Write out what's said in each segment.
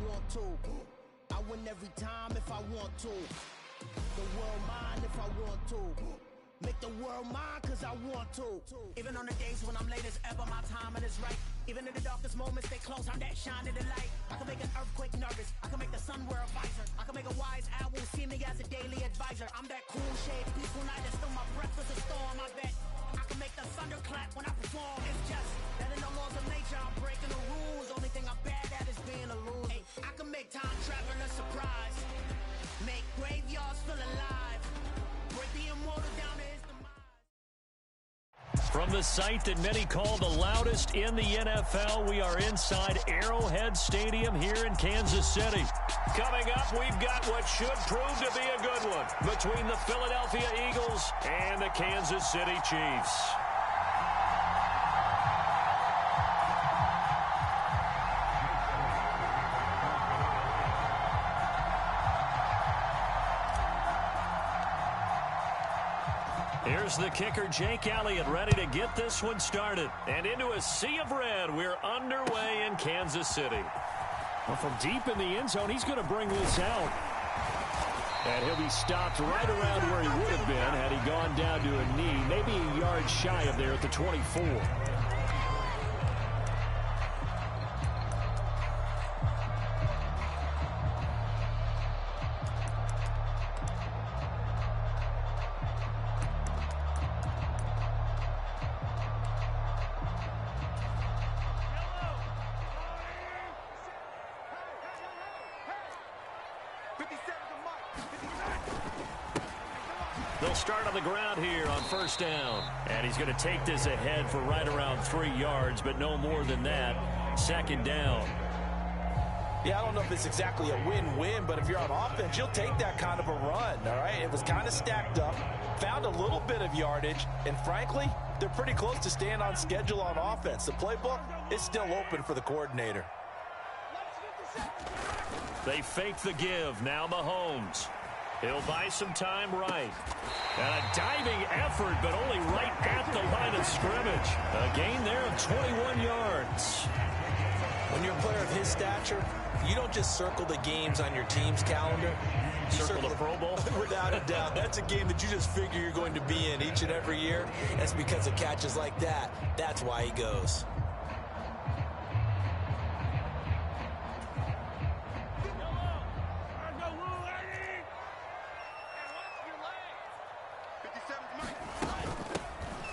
want to. I win every time if I want to. The world mine if I want to. Make the world mine cause I want to. Even on the days when I'm late as ever, my timing is right. Even in the darkest moments, stay close, I'm that shining the light. I can make an earthquake nervous, I can make the sun wear a visor. I can make a wise owl see me as a daily advisor. I'm that cool shade, peaceful night, and still my breath is a storm. I bet I can make the thunder clap when I perform. It's just that in the laws of nature, I'm breaking the rules. Only thing I'm bad at is being a loser. Hey, I can make time travel a surprise. Make graveyards feel alive. Break the immortal down to his demise. From the site that many call the loudest in the NFL, we are inside Arrowhead Stadium here in Kansas City. Coming up, we've got what should prove to be a good one between the Philadelphia Eagles and the Kansas City Chiefs. Here's the kicker, Jake Elliott, ready to get this one started. And into a sea of red, we're underway in Kansas City. Well, from deep in the end zone, he's going to bring this out. And he'll be stopped right around where he would have been had he gone down to a knee, maybe a yard shy of there at the 24. They'll start on the ground here on first down. And he's going to take this ahead for right around 3 yards, but no more than that. Second down. Yeah, I don't know if it's exactly a win-win, but if you're on offense, you'll take that kind of a run, all right? It was kind of stacked up, found a little bit of yardage, and frankly, they're pretty close to staying on schedule on offense. The playbook is still open for the coordinator. They fake the give. Now Mahomes. He'll buy some time right. And a diving effort, but only right at the line of scrimmage. A gain there of 21 yards. When you're a player of his stature, you don't just circle the games on your team's calendar. You circle the Pro Bowl? Without a doubt. That's a game that you just figure you're going to be in each and every year. That's because of catches like that. That's why he goes.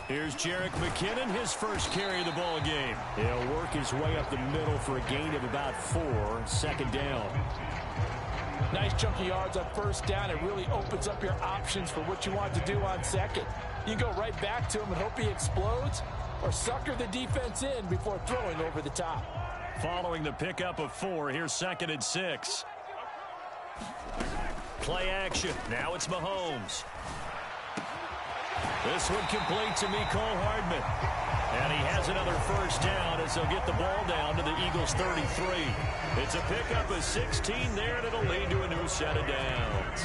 Here's Jerick McKinnon, his first carry of the ball game. He'll work his way up the middle for a gain of about 4. Second down. Nice chunky yards on first down. It really opens up your options for what you want to do on second. You can go right back to him and hope he explodes, or sucker the defense in before throwing over the top. Following the pickup of 4, here's 2nd and 6. Play action. Now it's Mahomes. This one complete to Mecole Hardman. And he has another first down as they'll get the ball down to the Eagles' 33. It's a pickup of 16 there, and it'll lead to a new set of downs.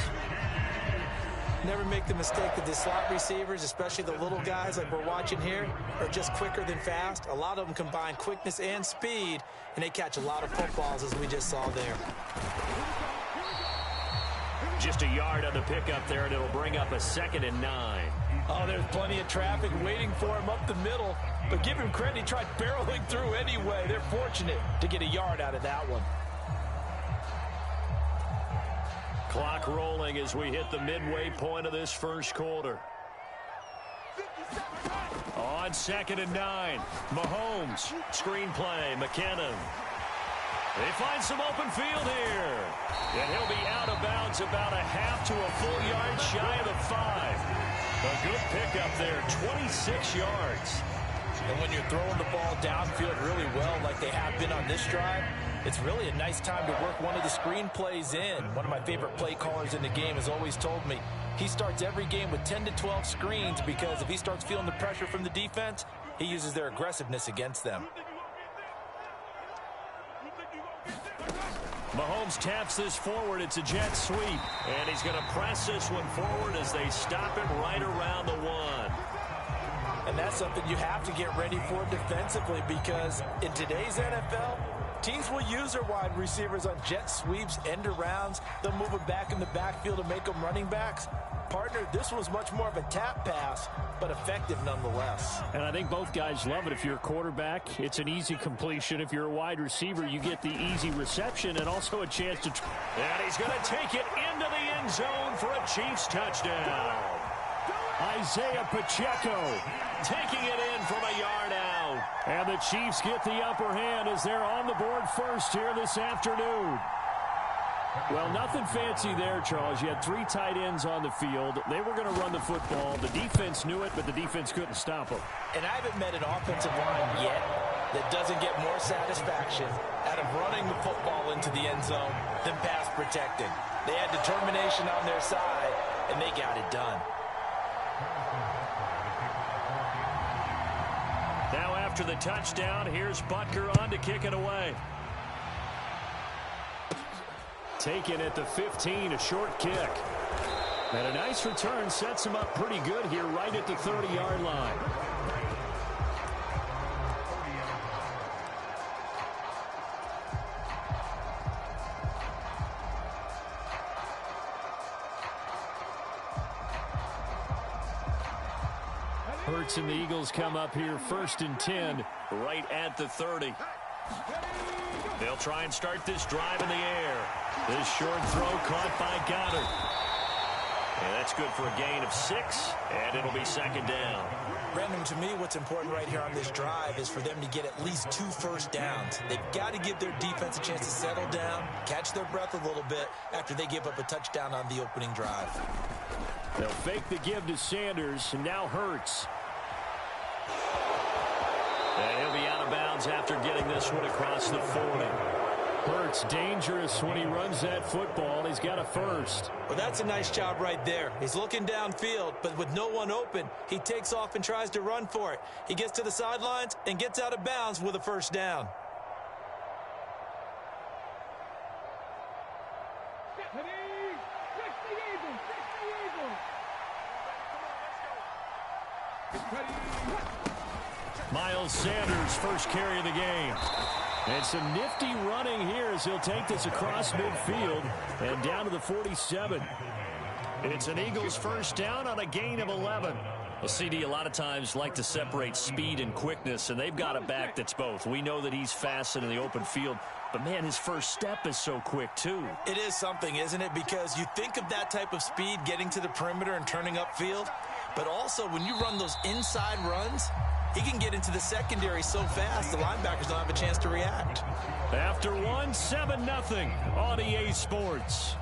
Never make the mistake that the slot receivers, especially the little guys like we're watching here, are just quicker than fast. A lot of them combine quickness and speed, and they catch a lot of footballs, as we just saw there. Just a yard on the pickup there, and it'll bring up a 2nd and 9. Oh, there's plenty of traffic waiting for him up the middle. But give him credit, he tried barreling through anyway. They're fortunate to get a yard out of that one. Clock rolling as we hit the midway point of this first quarter. On 2nd and 9, Mahomes, screenplay, McKinnon. They find some open field here. And he'll be out of bounds about a half to a full yard shy of the 5. A good pickup there, 26 yards. And when you're throwing the ball downfield really well like they have been on this drive, it's really a nice time to work one of the screen plays in. One of my favorite play callers in the game has always told me he starts every game with 10 to 12 screens because if he starts feeling the pressure from the defense, he uses their aggressiveness against them. Mahomes taps this forward. It's a jet sweep. And he's going to press this one forward as they stop it right around the 1. And that's something you have to get ready for defensively because in today's NFL, Teams will use their wide receivers on jet sweeps, end arounds. They'll move them back in the backfield to make them running backs. Partner, this was much more of a tap pass, but effective nonetheless. And I think both guys love it. If you're a quarterback, it's an easy completion. If you're a wide receiver, you get the easy reception and also a chance to... And he's going to take it into the end zone for a Chiefs touchdown. Isaiah Pacheco taking it in from a yard out. And the Chiefs get the upper hand as they're on the board first here this afternoon. Well, nothing fancy there, Charles. You had 3 tight ends on the field. They were going to run the football. The defense knew it, but the defense couldn't stop them. And I haven't met an offensive line yet that doesn't get more satisfaction out of running the football into the end zone than pass protecting. They had determination on their side, and they got it done. Now after the touchdown, here's Butker on to kick it away. Taken at the 15, a short kick. And a nice return sets him up pretty good here right at the 30-yard line. Hurts and the Eagles come up here 1st and 10 right at the 30. They'll try and start this drive in the air. This short throw caught by Goddard. And that's good for a gain of 6, and it'll be 2nd down. Brandon, to me, what's important right here on this drive is for them to get at least 2 first downs. They've got to give their defense a chance to settle down, catch their breath a little bit after they give up a touchdown on the opening drive. They'll fake the give to Sanders, and now Hurts. And he'll be out of bounds after getting this one across the 40. Hurts dangerous when he runs that football. He's got a first. Well, that's a nice job right there. He's looking downfield, but with no one open, he takes off and tries to run for it. He gets to the sidelines and gets out of bounds with a first down. Miles Sanders, first carry of the game. And some nifty running here as he'll take this across midfield and down to the 47. It's an Eagles first down on a gain of 11. Well, CD, a lot of times like to separate speed and quickness, and they've got a back that's both. We know that he's fast in the open field, but, man, his first step is so quick, too. It is something, isn't it? Because you think of that type of speed getting to the perimeter and turning upfield, but also when you run those inside runs, he can get into the secondary so fast the linebackers don't have a chance to react. After 7-0 on EA Sports.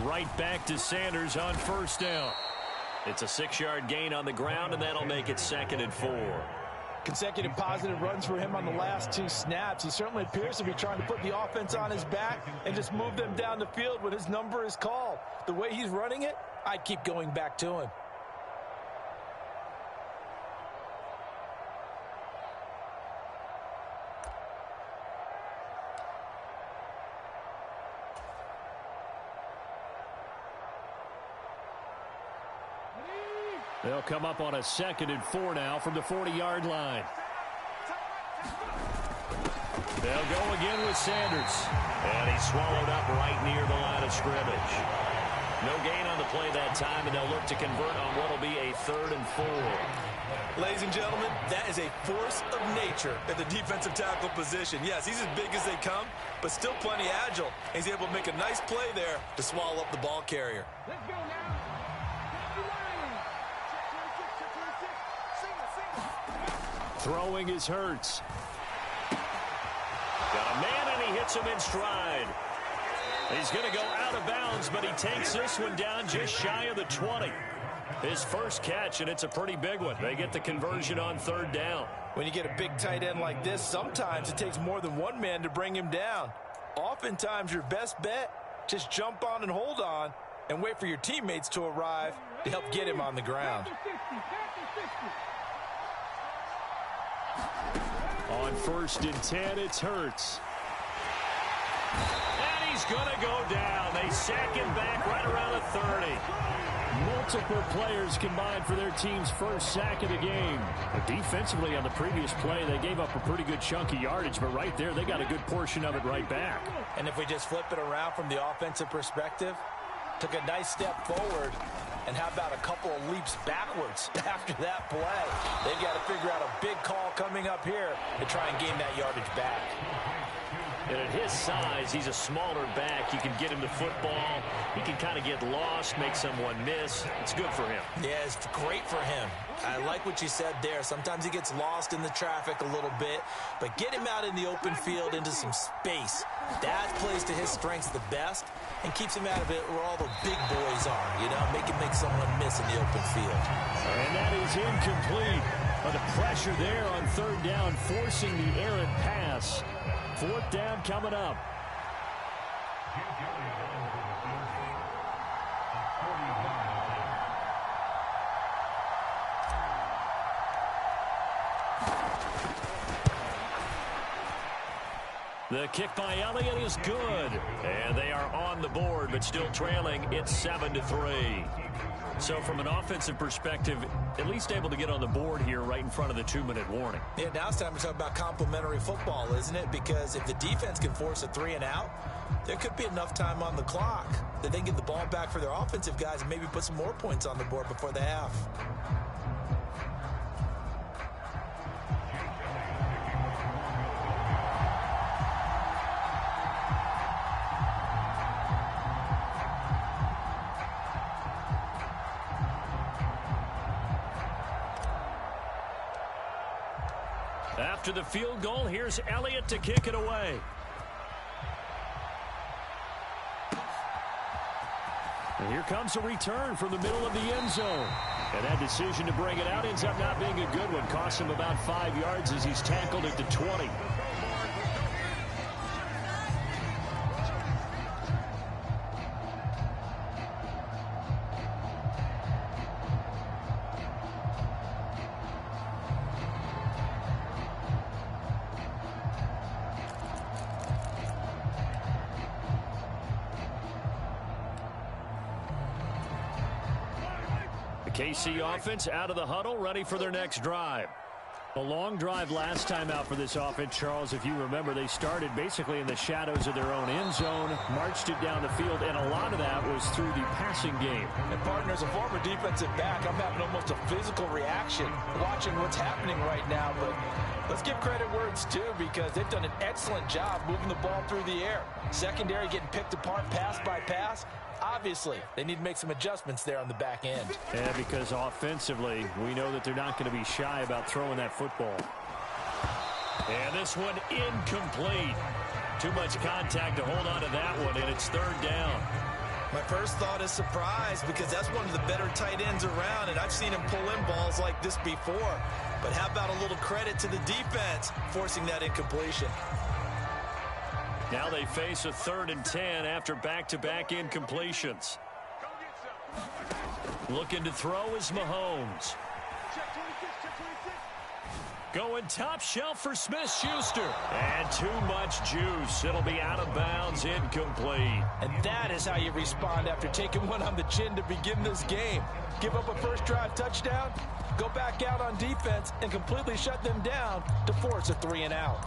Right back to Sanders on first down. It's a 6-yard gain on the ground, and that'll make it 2nd and 4. Consecutive positive runs for him on the last 2 snaps. He certainly appears to be trying to put the offense on his back and just move them down the field when his number is called. The way he's running it, I'd keep going back to him. They'll come up on a 2nd and 4 now from the 40-yard line. They'll go again with Sanders. And he's swallowed up right near the line of scrimmage. No gain on the play that time, and they'll look to convert on what will be a 3rd and 4. Ladies and gentlemen, that is a force of nature at the defensive tackle position. Yes, he's as big as they come, but still plenty agile. He's able to make a nice play there to swallow up the ball carrier. Let's go now. Throwing is Hurts. Got a man, and he hits him in stride. He's going to go out of bounds, but he takes this one down just shy of the 20. His first catch, and it's a pretty big one. They get the conversion on third down. When you get a big tight end like this, sometimes it takes more than one man to bring him down. Oftentimes, your best bet, just jump on and hold on and wait for your teammates to arrive to help get him on the ground. On 1st and 10, it's Hurts. And he's going to go down. They sack him back right around the 30. Multiple players combined for their team's first sack of the game. But defensively on the previous play, they gave up a pretty good chunk of yardage, but right there, they got a good portion of it right back. And if we just flip it around from the offensive perspective, took a nice step forward, and how about a couple of leaps backwards after that play? They've got to figure out a big call coming up here to try and gain that yardage back. And at his size, he's a smaller back. You can get him to football. He can kind of get lost, make someone miss. It's good for him. Yeah, it's great for him. I like what you said there. Sometimes he gets lost in the traffic a little bit, but get him out in the open field into some space. That plays to his strengths the best and keeps him out of it where all the big boys are, you know, make someone miss in the open field. And that is incomplete. But the pressure there on third down, forcing the errant pass. 4th down coming up. The kick by Elliott is good. And they are on the board, but still trailing. It's 7-3. So from an offensive perspective, at least able to get on the board here right in front of the 2-minute warning. Yeah, now it's time to talk about complementary football, isn't it? Because if the defense can force a 3 and out, there could be enough time on the clock that they can get the ball back for their offensive guys and maybe put some more points on the board before the half. After the field goal, here's Elliott to kick it away. And here comes a return from the middle of the end zone. And that decision to bring it out ends up not being a good one. Costs him about 5 yards as he's tackled at the 20. KC offense out of the huddle, ready for their next drive. A long drive last time out for this offense, Charles. If you remember, they started basically in the shadows of their own end zone, marched it down the field, and a lot of that was through the passing game. And partner, as a former defensive back, I'm having almost a physical reaction watching what's happening right now. But let's give credit where it's due, because they've done an excellent job moving the ball through the air. Secondary getting picked apart pass by pass. Obviously, they need to make some adjustments there on the back end. Yeah, because offensively, we know that they're not going to be shy about throwing that football. And this one incomplete. Too much contact to hold on to that one, and it's 3rd down. My first thought is surprise, because that's one of the better tight ends around, and I've seen him pull in balls like this before. But how about a little credit to the defense forcing that incompletion? Now they face a 3rd and 10 after back-to-back incompletions. Looking to throw is Mahomes. Going top shelf for Smith-Schuster. And too much juice. It'll be out of bounds, incomplete. And that is how you respond after taking one on the chin to begin this game. Give up a first drive touchdown, go back out on defense, and completely shut them down to force a 3 and out.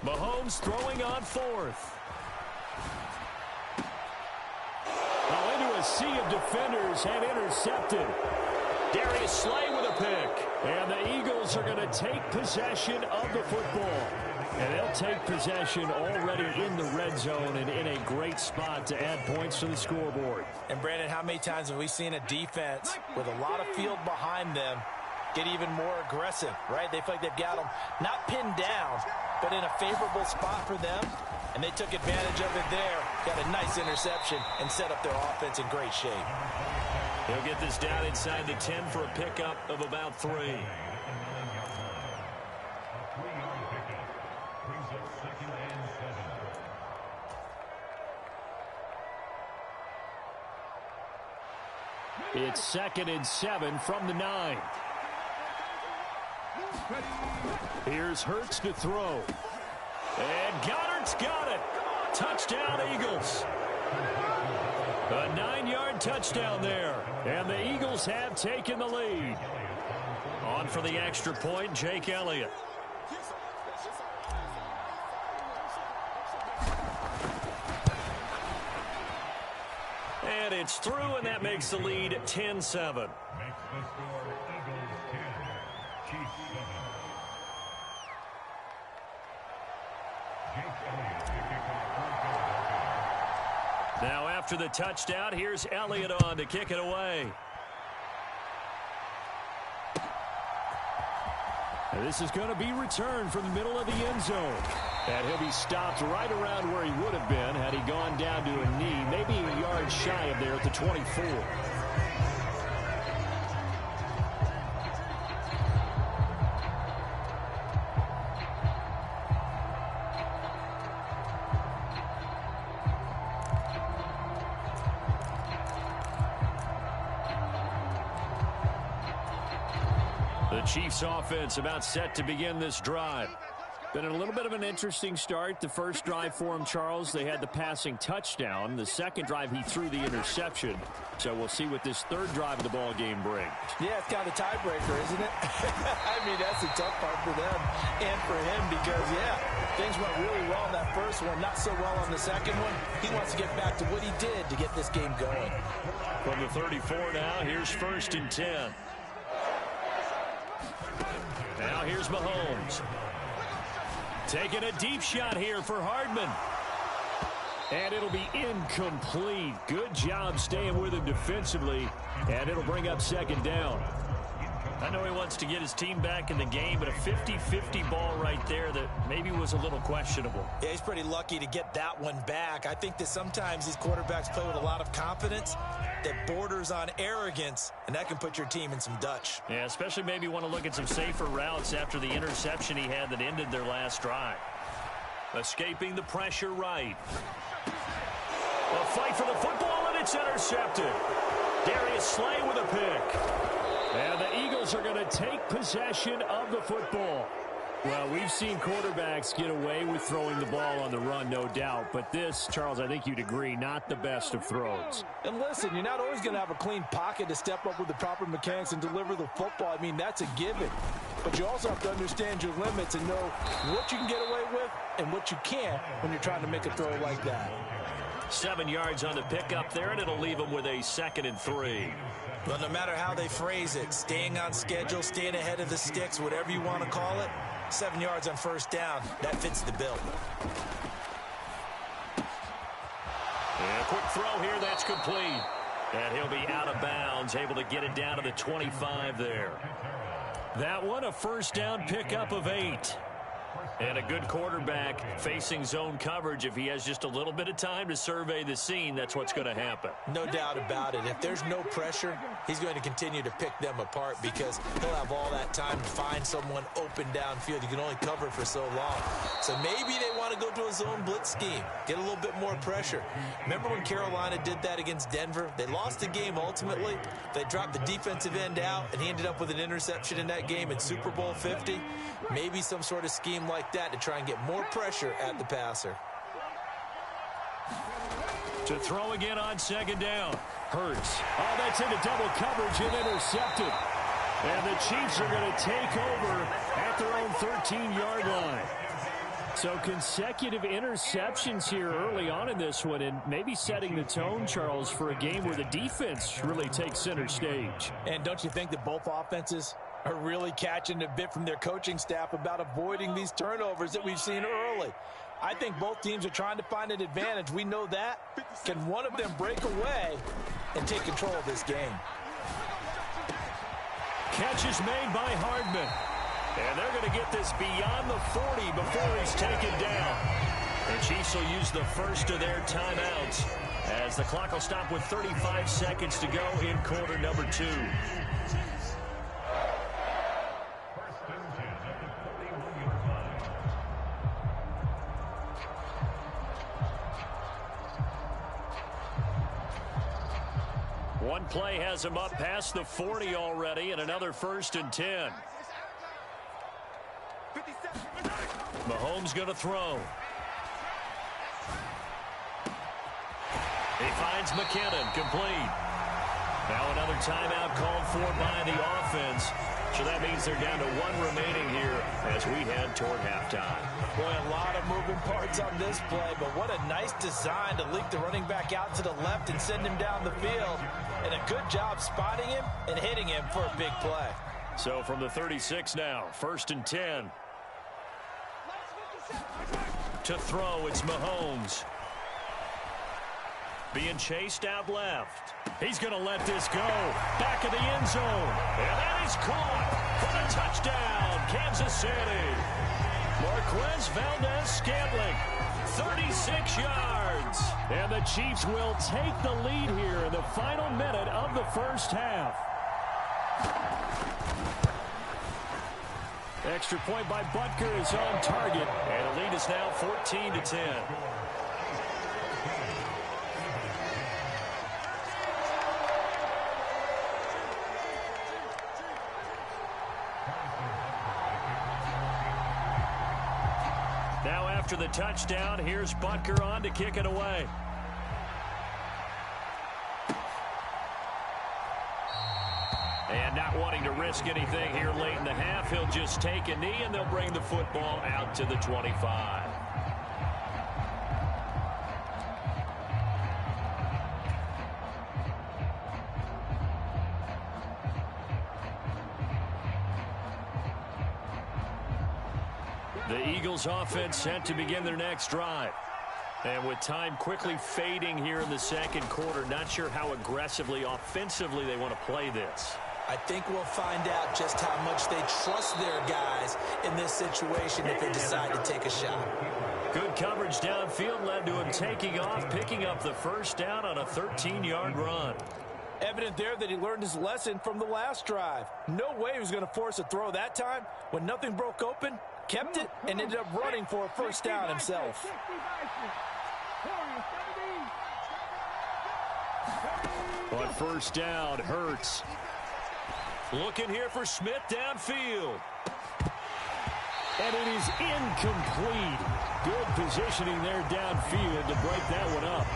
Mahomes throwing on 4th. Now into a sea of defenders and intercepted. Darius Slay with a pick. And the Eagles are going to take possession of the football. And they'll take possession already in the red zone and in a great spot to add points to the scoreboard. And, Brandon, how many times have we seen a defense with a lot of field behind them get even more aggressive, right? They feel like they've got them not pinned down, but in a favorable spot for them. And they took advantage of it there, got a nice interception, and set up their offense in great shape. He'll get this down inside the 10 for a pickup of about 3. It's 2nd and 7 from the 9. Here's Hurts to throw. And Goddard's got it. Touchdown, Eagles. A 9-yard touchdown there. And the Eagles have taken the lead. On for the extra point, Jake Elliott. And it's through, and that makes the lead 10-7. Now after the touchdown, here's Elliott on to kick it away. And this is going to be returned from the middle of the end zone. And he'll be stopped right around where he would have been had he gone down to a knee, maybe a yard shy of there at the 24. The Chiefs offense about set to begin this drive. Been a little bit of an interesting start. The first drive for him, Charles, they had the passing touchdown. The second drive, he threw the interception. So we'll see what this third drive of the ball game brings. Yeah, it's kind of a tiebreaker, isn't it? I mean, that's the tough part for them and for him because, yeah, things went really well in that first one, not so well on the second one. He wants to get back to what he did to get this game going. From the 34 now, here's 1st and 10. Now here's Mahomes. Taking a deep shot here for Hardman. And it'll be incomplete. Good job staying with him defensively. And it'll bring up 2nd down. I know he wants to get his team back in the game, but a 50-50 ball right there that maybe was a little questionable. Yeah, he's pretty lucky to get that one back. I think that sometimes these quarterbacks play with a lot of confidence that borders on arrogance, and that can put your team in some Dutch. Yeah, especially maybe want to look at some safer routes after the interception he had that ended their last drive. Escaping the pressure right. A fight for the football, and it's intercepted. Darius Slay with a pick. And the Eagles are going to take possession of the football. Well, we've seen quarterbacks get away with throwing the ball on the run, no doubt. But this, Charles, I think you'd agree, not the best of throws. And listen, you're not always going to have a clean pocket to step up with the proper mechanics and deliver the football. I mean, that's a given. But you also have to understand your limits and know what you can get away with and what you can't when you're trying to make a throw like that. 7 yards on the pickup there, and it'll leave them with a 2nd and 3. Well, no matter how they phrase it, staying on schedule, staying ahead of the sticks, whatever you want to call it, 7 yards on 1st down, that fits the bill. And a quick throw here, that's complete. And he'll be out of bounds, able to get it down to the 25 there. That one, a 1st down pickup of 8. And a good quarterback facing zone coverage. If he has just a little bit of time to survey the scene, that's what's going to happen. No doubt about it. If there's no pressure, he's going to continue to pick them apart because he'll have all that time to find someone open downfield. You can only cover for so long. So maybe they want to go to a zone blitz scheme, get a little bit more pressure. Remember when Carolina did that against Denver? They lost the game ultimately. They dropped the defensive end out, and he ended up with an interception in that game in Super Bowl 50. Maybe some sort of scheme like that to try and get more pressure at the passer. To throw again on 2nd down. Hurts. Oh, that's into double coverage and intercepted. And the Chiefs are going to take over at their own 13-yard line. So consecutive interceptions here early on in this one, and maybe setting the tone, Charles, for a game where the defense really takes center stage. And don't you think that both offenses are really catching a bit from their coaching staff about avoiding these turnovers that we've seen early? I think both teams are trying to find an advantage. We know that. Can one of them break away and take control of this game? Catch is made by Hardman. And they're going to get this beyond the 40 before he's taken down. The Chiefs will use the first of their timeouts as the clock will stop with 35 seconds to go in quarter number 2. One play has him up past the 40 already, and another 1st and 10. Mahomes going to throw. He finds McKinnon, complete. Now another timeout called for by the offense. So that means they're down to 1 remaining here as we head toward halftime. Boy, a lot of moving parts on this play, but what a nice design to leak the running back out to the left and send him down the field. And a good job spotting him and hitting him for a big play. So from the 36 now, 1st and 10. To throw, it's Mahomes. Being chased out left. He's going to let this go. Back of the end zone. And that is caught for the touchdown, Kansas City. Marquez Valdez-Scantling, 36 yards. And the Chiefs will take the lead here in the final minute of the first half. Extra point by Butker is on target. And the lead is now 14-10. Now after the touchdown, here's Butker on to kick it away. And not wanting to risk anything here late in the half, he'll just take a knee and they'll bring the football out to the 25. The Eagles offense set to begin their next drive. And with time quickly fading here in the second quarter, not sure how aggressively, offensively they want to play this. I think we'll find out just how much they trust their guys in this situation if they decide to take a shot. Good coverage downfield led to him taking off, picking up the first down on a 13-yard run. Evident there that he learned his lesson from the last drive. No way he was going to force a throw that time. When nothing broke open, kept it, and ended up running for a first down himself. On first down, Hurts. Looking here for Smith downfield. And it is incomplete. Good positioning there downfield to break that one up.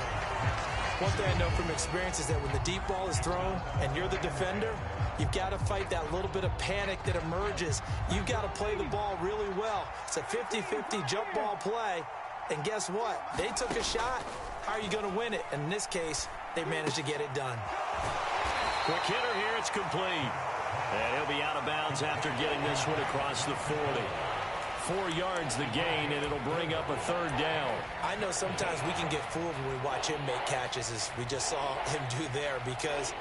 One thing I know from experience is that when the deep ball is thrown and you're the defender, you've got to fight that little bit of panic that emerges. You've got to play the ball really well. It's a 50-50 jump ball play. And guess what? They took a shot. How are you going to win it? And in this case, they managed to get it done. Quick hitter here. It's complete. And he'll be out of bounds after getting this one across the 40. 4 yards the gain, and it'll bring up a third down. I know sometimes we can get fooled when we watch him make catches, as we just saw him do there, because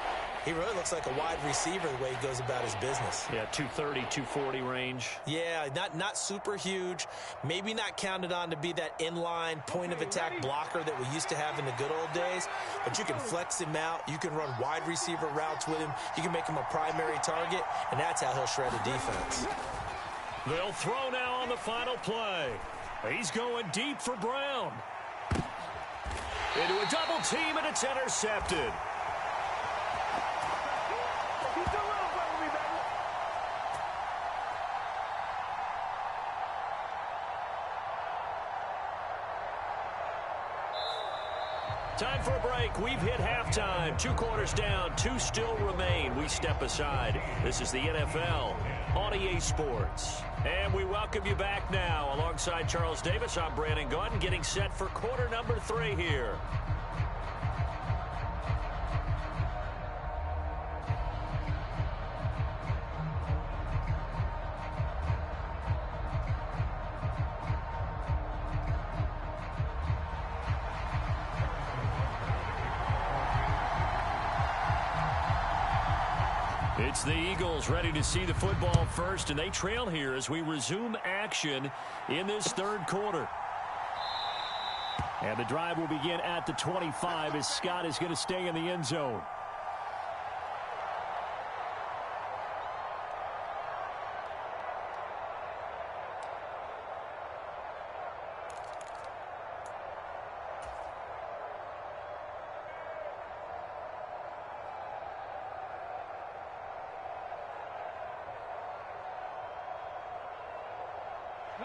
he really looks like a wide receiver the way he goes about his business. Yeah, 230, 240 range. Yeah, not super huge. Maybe not counted on to be that inline point-of-attack blocker that we used to have in the good old days. But you can flex him out. You can run wide receiver routes with him. You can make him a primary target, and that's how he'll shred a defense. They'll throw now on the final play. He's going deep for Brown. Into a double team, and it's intercepted. Time for a break. We've hit halftime. 2 quarters down. 2 still remain. We step aside. This is the NFL on EA Sports. And we welcome you back now. Alongside Charles Davis, I'm Brandon Gaudin, getting set for quarter number 3 here. It's the Eagles ready to see the football first, and they trail here as we resume action in this third quarter. And the drive will begin at the 25 as Scott is going to stay in the end zone.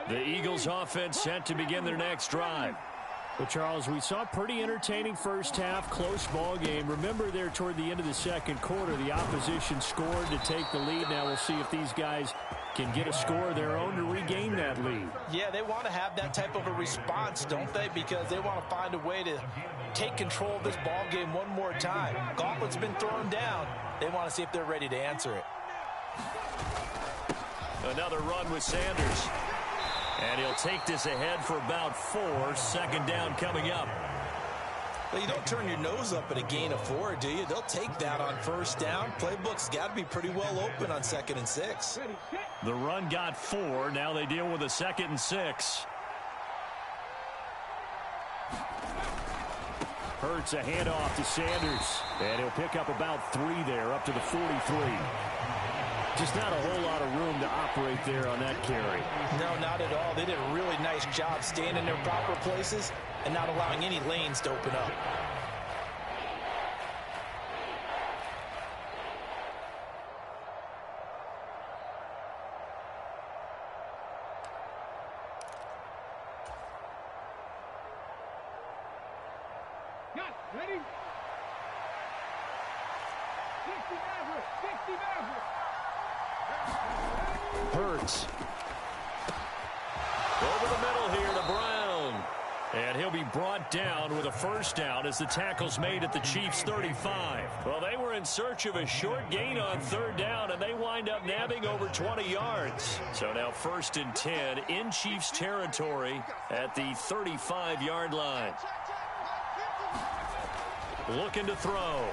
The Eagles offense set to begin their next drive. Well, Charles, we saw a pretty entertaining first half, close ball game. Remember there toward the end of the second quarter, the opposition scored to take the lead. Now we'll see if these guys can get a score of their own to regain that lead. Yeah, they want to have that type of a response, don't they? Because they want to find a way to take control of this ball game one more time. Gauntlet's been thrown down. They want to see if they're ready to answer it. Another run with Sanders. And he'll take this ahead for about 4. Second down coming up. Well, you don't turn your nose up at a gain of 4, do you? They'll take that on first down. Playbook's got to be pretty well open on 2nd and 6. The run got 4. Now they deal with a 2nd and 6. Hurts a handoff to Sanders. And he'll pick up about 3 there, up to the 43. Just not a whole lot of room to operate there on that carry. No, not at all. They did a really nice job staying in their proper places and not allowing any lanes to open up. Ready? 60 Maverick! 60 Maverick! Hurts. Over the middle here to Brown. And he'll be brought down with a first down as the tackle's made at the Chiefs' 35. Well, they were in search of a short gain on third down, and they wind up nabbing over 20 yards. So now 1st and 10 in Chiefs territory at the 35-yard line. Looking to throw.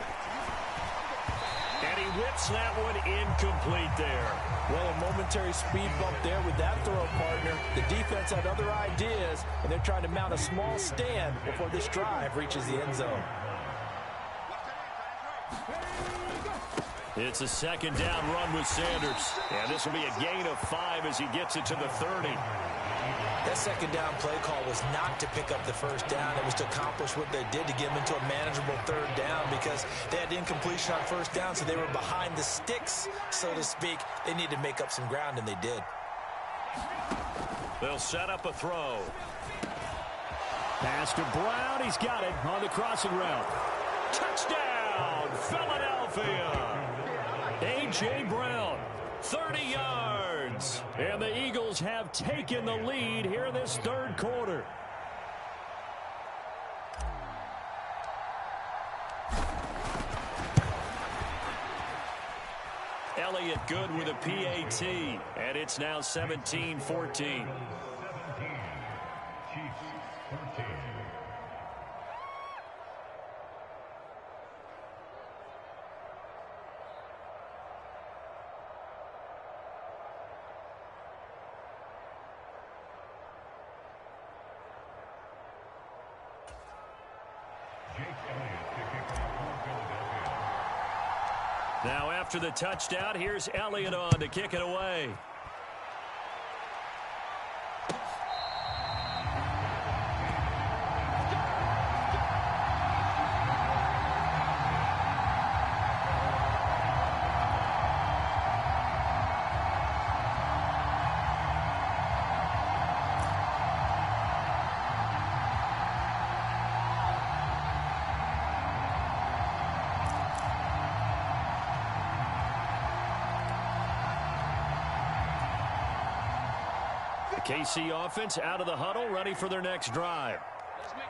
And he whips that one incomplete there. Well, a momentary speed bump there with that throw, partner. The defense had other ideas, and they're trying to mount a small stand before this drive reaches the end zone. It's a 2nd down run with Sanders. And this will be a gain of 5 as he gets it to the 30. That 2nd down play call was not to pick up the first down. It was to accomplish what they did to get them into a manageable 3rd down because they had incompletion on first down, so they were behind the sticks, so to speak. They needed to make up some ground, and they did. They'll set up a throw. Pass to Brown. He's got it on the crossing route. Touchdown, Philadelphia. A.J. Brown, 30 yards. And the Eagles have taken the lead here in this third quarter. Elliott good with a PAT. And it's now 17-14. Now after the touchdown, here's Elliott on to kick it away. KC offense out of the huddle, ready for their next drive.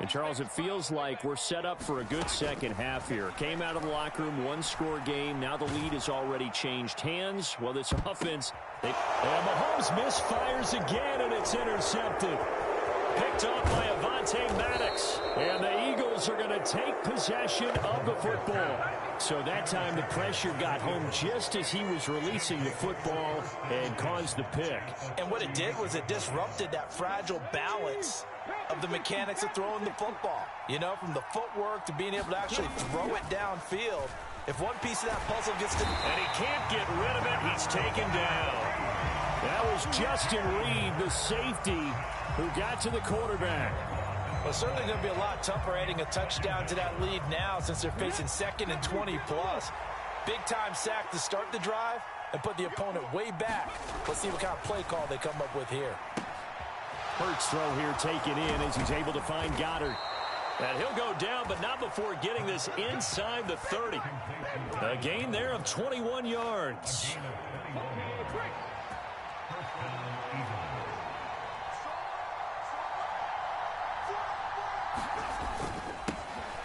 And, Charles, it feels like we're set up for a good second half here. Came out of the locker room, one-score game. Now the lead has already changed hands. Well, this offense, and Mahomes misfires again, and it's intercepted. Picked off by Avonte Maddox. And the Eagles are going to take possession of the football. So that time the pressure got home just as he was releasing the football and caused the pick. And what it did was it disrupted that fragile balance of the mechanics of throwing the football. You know, from the footwork to being able to actually throw it downfield. If one piece of that puzzle gets to... And he can't get rid of it. He's taken down. That was Justin Reed, the safety, who got to the quarterback. Well, it's certainly going to be a lot tougher adding a touchdown to that lead now since they're facing 2nd and 20+. Big-time sack to start the drive and put the opponent way back. Let's see what kind of play call they come up with here. Hurts throw here taken in as he's able to find Goddard. And he'll go down, but not before getting this inside the 30. A gain there of 21 yards.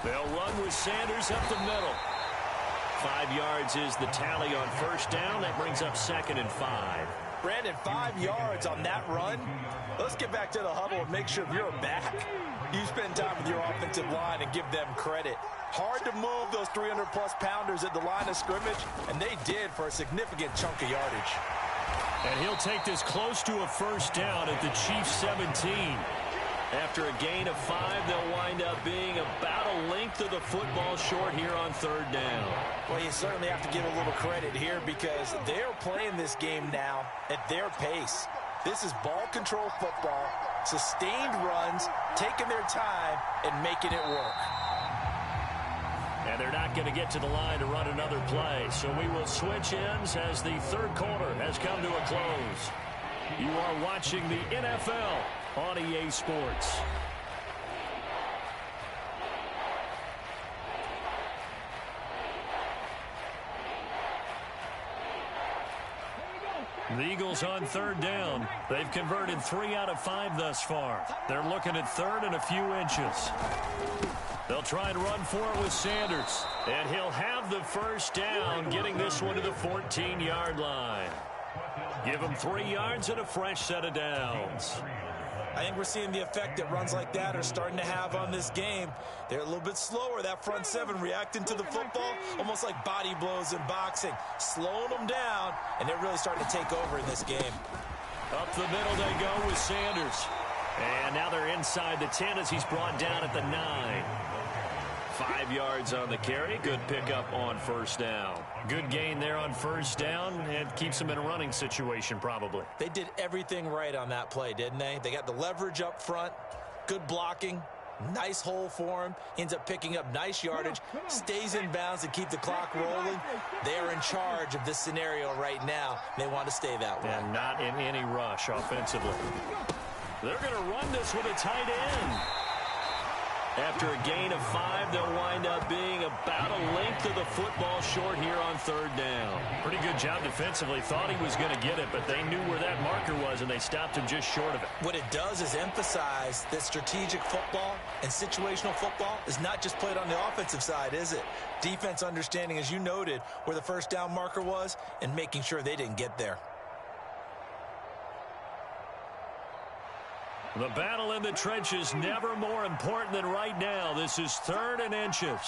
They'll run with Sanders up the middle. 5 yards is the tally on first down. That brings up 2nd and 5. Brandon, 5 yards on that run. Let's get back to the huddle and make sure if you're back, you spend time with your offensive line and give them credit. Hard to move those 300-plus pounders at the line of scrimmage, and they did for a significant chunk of yardage. And he'll take this close to a first down at the Chiefs' 17. After a gain of 5, they'll wind up being about a length of the football short here on 3rd down. Well, you certainly have to give a little credit here because they're playing this game now at their pace. This is ball control football, sustained runs, taking their time, and making it work. And they're not going to get to the line to run another play, so we will switch ends as the 3rd quarter has come to a close. You are watching the NFL on EA Sports. The Eagles on 3rd down. They've converted 3 out of 5 thus far. They're looking at 3rd and a few inches. They'll try and run for it with Sanders. And he'll have the first down, getting this one to the 14-yard line. Give him 3 yards and a fresh set of downs. I think we're seeing the effect that runs like that are starting to have on this game. They're a little bit slower, that front 7 reacting to the football, almost like body blows in boxing, slowing them down, and they're really starting to take over in this game. Up the middle they go with Sanders. And now they're inside the 10 as he's brought down at the 9. 5 yards on the carry. Good pickup on first down. Good gain there on first down and keeps them in a running situation probably. They did everything right on that play, didn't they? They got the leverage up front, good blocking, nice hole for him. He ends up picking up nice yardage, stays in bounds to keep the clock rolling. They're in charge of this scenario right now. They want to stay that way. And not in any rush offensively. They're going to run this with a tight end. After a gain of 5, they'll wind up being about a length of the football short here on 3rd down. Pretty good job defensively. Thought he was going to get it, but they knew where that marker was, and they stopped him just short of it. What it does is emphasize that strategic football and situational football is not just played on the offensive side, is it? Defense understanding, as you noted, where the first down marker was and making sure they didn't get there. The battle in the trenches never more important than right now. This is 3rd and inches.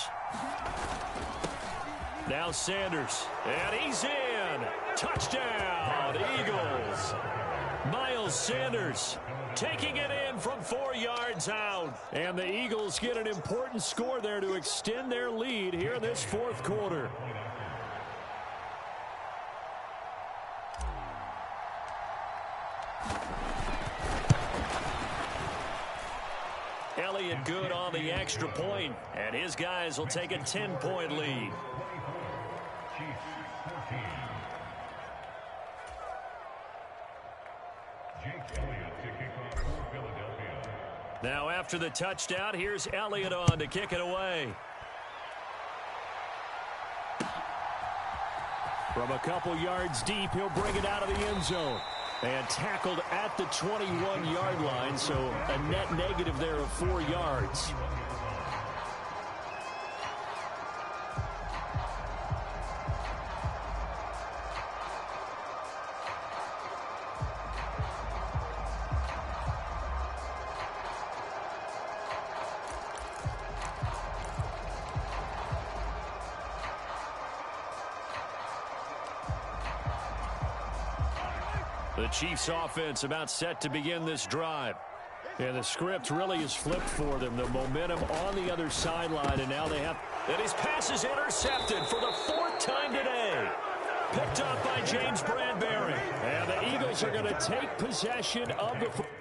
Now Sanders, and he's in. Touchdown, Eagles. Miles Sanders taking it in from 4 yards out. And the Eagles get an important score there to extend their lead here in this 4th quarter. Elliott good on the extra point, and his guys will take a 10-point lead. Now after the touchdown, here's Elliott on to kick it away. From a couple yards deep, he'll bring it out of the end zone. And tackled at the 21-yard line, so a net negative there of 4 yards. The Chiefs offense about set to begin this drive. And the script really is flipped for them. The momentum on the other sideline, and now they have... And his pass is intercepted for the 4th time today. Picked up by James Bradbury. And the Eagles are going to take possession of the...